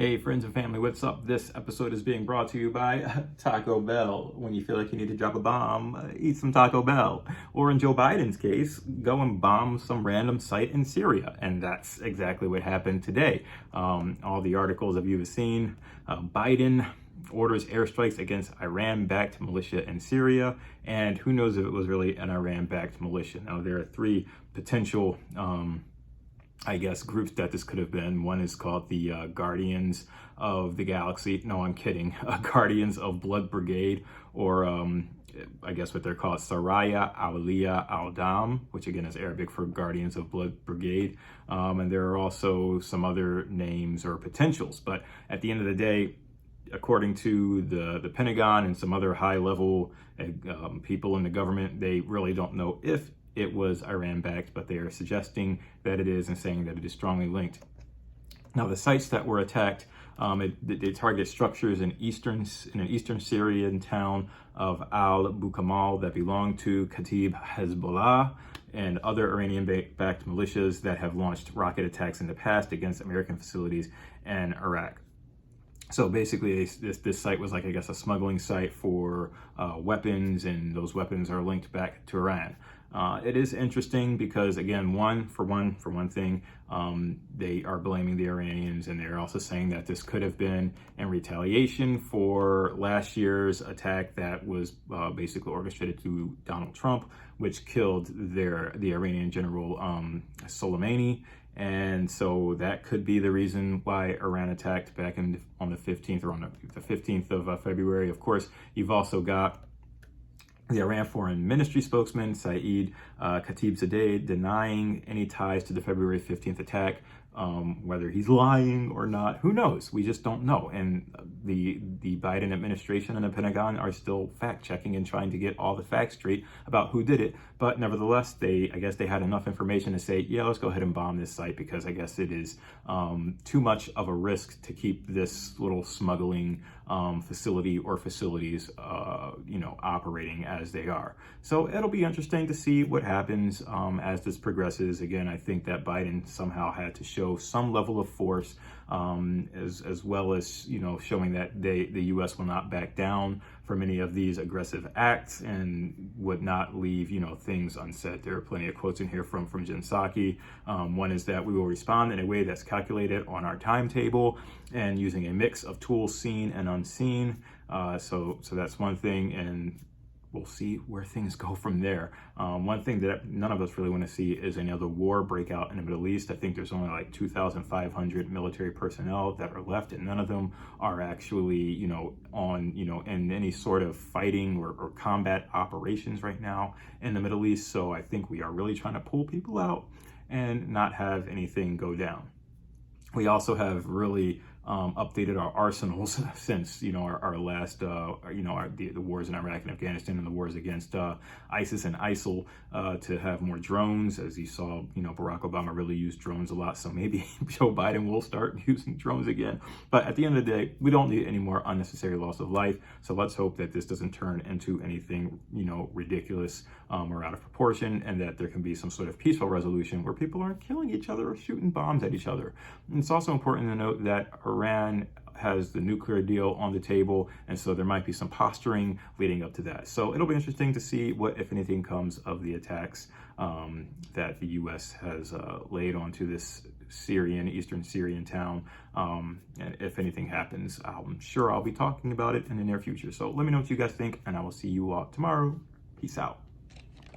Hey friends and family, what's up? This episode is being brought to you by Taco Bell. When you feel like you need to drop a bomb, eat some Taco Bell. Or in Joe Biden's case, go and bomb some random site in Syria. And that's exactly what happened today. All the articles that you've seen, Biden orders airstrikes against Iran-backed militia in Syria. And who knows if it was really an Iran-backed militia. Now, there are three potential groups that this could have been. One is called the Guardians of the Galaxy. No, I'm kidding. Guardians of Blood Brigade, or I guess what they're called, Saraya Awliya Al-Dam, which again is Arabic for Guardians of Blood Brigade. And there are also some other names or potentials. But at the end of the day, according to the Pentagon and some other high-level people in the government, they really don't know if it was Iran-backed, but they are suggesting that it is and saying that it is strongly linked. Now, the sites that were attacked, they target structures in an eastern Syrian town of al-Bukamal that belong to Kataib Hezbollah and other Iranian-backed militias that have launched rocket attacks in the past against American facilities in Iraq. So basically, this site was like, I guess, a smuggling site for weapons, and those weapons are linked back to Iran. It is interesting because, again, for one thing, they are blaming the Iranians, and they're also saying that this could have been in retaliation for last year's attack that was basically orchestrated through Donald Trump, which killed the Iranian general Soleimani. And so that could be the reason why Iran attacked back on the 15th or on the 15th of February. Of course, you've also got the Iran Foreign Ministry spokesman, Saeed Khatibzadeh, denying any ties to the February 15th attack. Whether he's lying or not, who knows? We just don't know. And the Biden administration and the Pentagon are still fact-checking and trying to get all the facts straight about who did it. But nevertheless, I guess they had enough information to say, yeah, let's go ahead and bomb this site, because I guess it is too much of a risk to keep this little smuggling facility or facilities, operating as they are. So it'll be interesting to see what happens as this progresses. Again, I think that Biden somehow had to show some level of force, as well as, showing that the U.S. will not back down from any of these aggressive acts and would not leave, things unsaid. There are plenty of quotes in here from Jen Psaki. One is that we will respond in a way that's calculated on our timetable and using a mix of tools seen and unseen. So that's one thing, and we'll see where things go from there. One thing that none of us really want to see is another war breakout in the Middle East. I think there's only like 2,500 military personnel that are left, and none of them are actually, in any sort of fighting or combat operations right now in the Middle East. So I think we are really trying to pull people out and not have anything go down. We also have really updated our arsenals since our last the wars in Iraq and Afghanistan and the wars against ISIS and ISIL, to have more drones. As you saw, Barack Obama really used drones a lot, so maybe Joe Biden will start using drones again. But at the end of the day, we don't need any more unnecessary loss of life. So let's hope that this doesn't turn into anything ridiculous or out of proportion, and that there can be some sort of peaceful resolution where people aren't killing each other or shooting bombs at each other. And it's also important to note that Iran has the nuclear deal on the table, and so there might be some posturing leading up to that. So it'll be interesting to see what, if anything, comes of the attacks that the U.S. has laid onto this eastern Syrian town. And if anything happens, I'm sure I'll be talking about it in the near future. So let me know what you guys think, and I will see you all tomorrow. Peace out.